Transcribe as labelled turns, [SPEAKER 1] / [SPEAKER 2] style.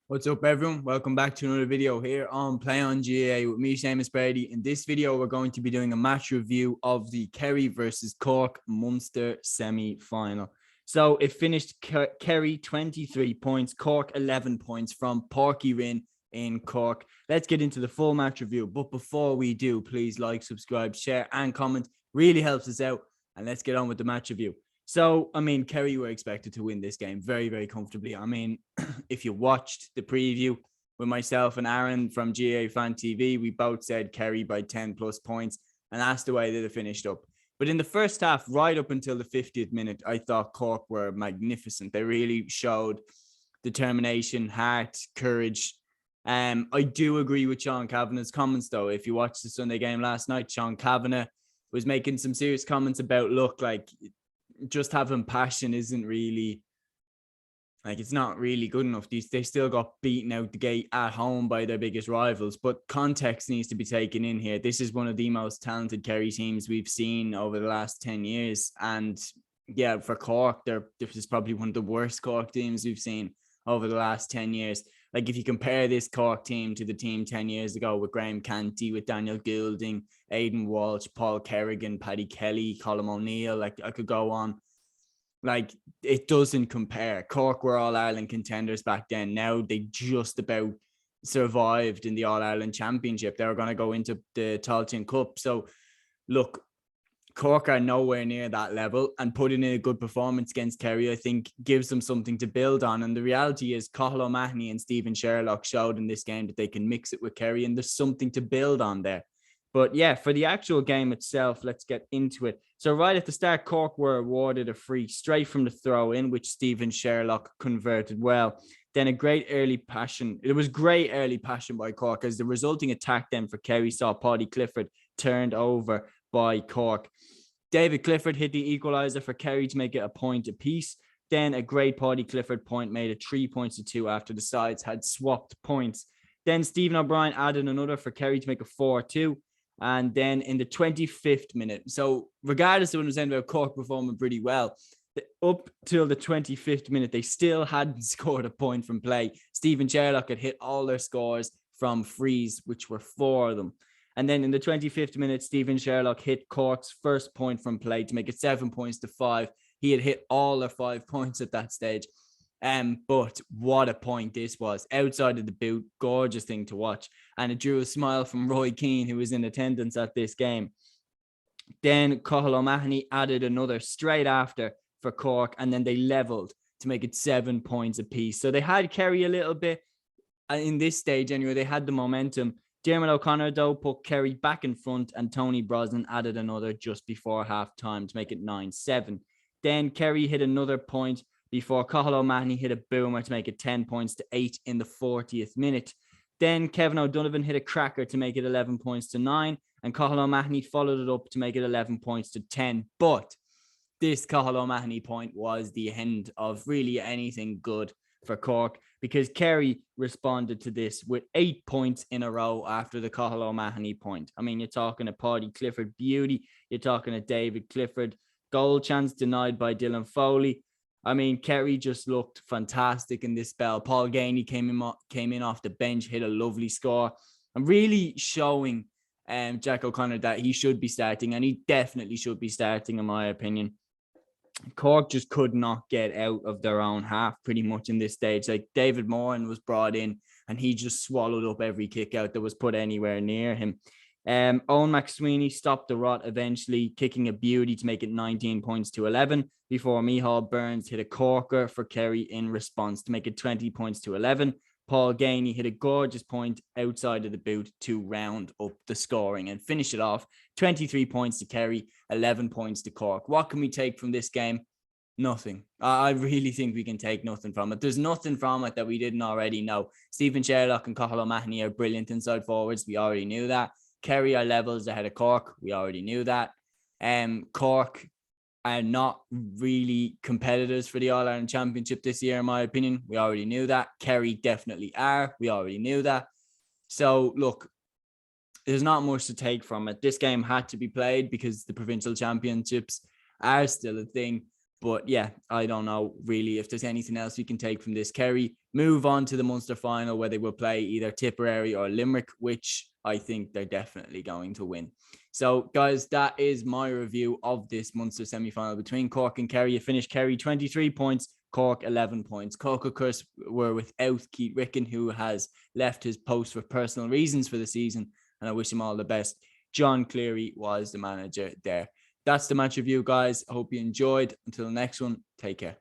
[SPEAKER 1] What's up, everyone? Welcome back to another video here on Play on GAA with me, Seamus Brady. In this video, we're going to be doing a match review of the Kerry versus Cork Munster semi-final. So it finished Kerry 23 points, Cork 11 points from Páirc in Cork. Let's get into the full match review. But before we do, please like, subscribe, share, and comment. Really helps us out. And let's get on with the match review. So, Kerry were expected to win this game very, very comfortably. If you watched the preview with myself and Aaron from GAA Fan TV, we both said Kerry by 10 plus points, and that's the way that it finished up. But in the first half, right up until the 50th minute, I thought Cork were magnificent. They really showed determination, heart, courage. I do agree with Sean Cavanagh's comments, though. If you watched the Sunday game last night, Sean Kavanagh was making some serious comments about, just having passion isn't really, it's not really good enough. They still got beaten out the gate at home by their biggest rivals, but context needs to be taken in here. This is one of the most talented Kerry teams we've seen over the last 10 years. And yeah, for Cork, this is probably one of the worst Cork teams we've seen over the last 10 years. Like, if you compare this Cork team to the team 10 years ago with Graham Canty, with Daniel Goulding, Aidan Walsh, Paul Kerrigan, Paddy Kelly, Colm O'Neill, I could go on. It doesn't compare. Cork were All-Ireland contenders back then. Now they just about survived in the All-Ireland Championship. They were going to go into the Tailteann Cup. So, look, Cork are nowhere near that level, and putting in a good performance against Kerry, I think, gives them something to build on. And the reality is Cathal O'Mahony and Stephen Sherlock showed in this game that they can mix it with Kerry, and there's something to build on there. But yeah, for the actual game itself, let's get into it. So right at the start, Cork were awarded a free straight from the throw in, which Stephen Sherlock converted well. Then it was great early passion by Cork, as the resulting attack then for Kerry saw Paddy Clifford turned over by Cork. David Clifford hit the equaliser for Kerry to make it a point apiece. Then a great Paddy Clifford point made it 3 points to 2 after the sides had swapped points. Then Stephen O'Brien added another for Kerry to make it 4-2. And then in the 25th minute, so regardless of what I'm saying about Cork performing pretty well, up till the 25th minute, they still hadn't scored a point from play. Stephen Sherlock had hit all their scores from frees, which were 4 of them. And then in the 25th minute, Stephen Sherlock hit Cork's first point from play to make it 7 points to 5. He had hit all their 5 points at that stage. But what a point this was. Outside of the boot, gorgeous thing to watch. And it drew a smile from Roy Keane, who was in attendance at this game. Then Cathal O'Mahony added another straight after for Cork, and then they levelled to make it 7 points apiece. So they had Kerry a little bit in this stage anyway. They had the momentum. Dermot O'Connor, though, put Kerry back in front, and Tony Brosnan added another just before half-time to make it 9-7. Then Kerry hit another point before Cathal O'Mahony hit a boomer to make it 10 points to 8 in the 40th minute. Then Kevin O'Donovan hit a cracker to make it 11 points to 9, and Cathal O'Mahony followed it up to make it 11 points to 10. But this Cathal O'Mahony point was the end of really anything good for Cork, because Kerry responded to this with 8 points in a row after the Cathal O'Mahony point. You're talking a Paddy Clifford beauty. You're talking a David Clifford goal chance denied by Dylan Foley. Kerry just looked fantastic in this spell. Paul Gainey came in off the bench, hit a lovely score, and really showing Jack O'Connor that he should be starting, and he definitely should be starting, in my opinion. Cork just could not get out of their own half pretty much in this stage. Like, David Moran was brought in, and he just swallowed up every kick out that was put anywhere near him. Owen McSweeney stopped the rot eventually, kicking a beauty to make it 19 points to 11 before Micheál Burns hit a corker for Kerry in response to make it 20 points to 11. Paul Gainey hit a gorgeous point outside of the boot to round up the scoring and finish it off. 23 points to Kerry, 11 points to Cork. What can we take from this game? Nothing. I really think we can take nothing from it. There's nothing from it that we didn't already know. Stephen Sherlock and Cathal O'Mahony are brilliant inside forwards. We already knew that. Kerry are levels ahead of Cork. We already knew that. Cork are not really competitors for the All-Ireland Championship this year, in my opinion. We already knew that. Kerry definitely are. We already knew that. So, look, there's not much to take from it. This game had to be played because the provincial championships are still a thing. But yeah, I don't know really if there's anything else we can take from this. Kerry move on to the Munster final, where they will play either Tipperary or Limerick, which I think they're definitely going to win. So guys, that is my review of this Munster semi-final between Cork and Kerry. It finished Kerry 23 points, Cork 11 points. Cork, of course, were without Keith Ricken, who has left his post for personal reasons for the season, and I wish him all the best. John Cleary was the manager there. That's the match review, guys. I hope you enjoyed. Until the next one, take care.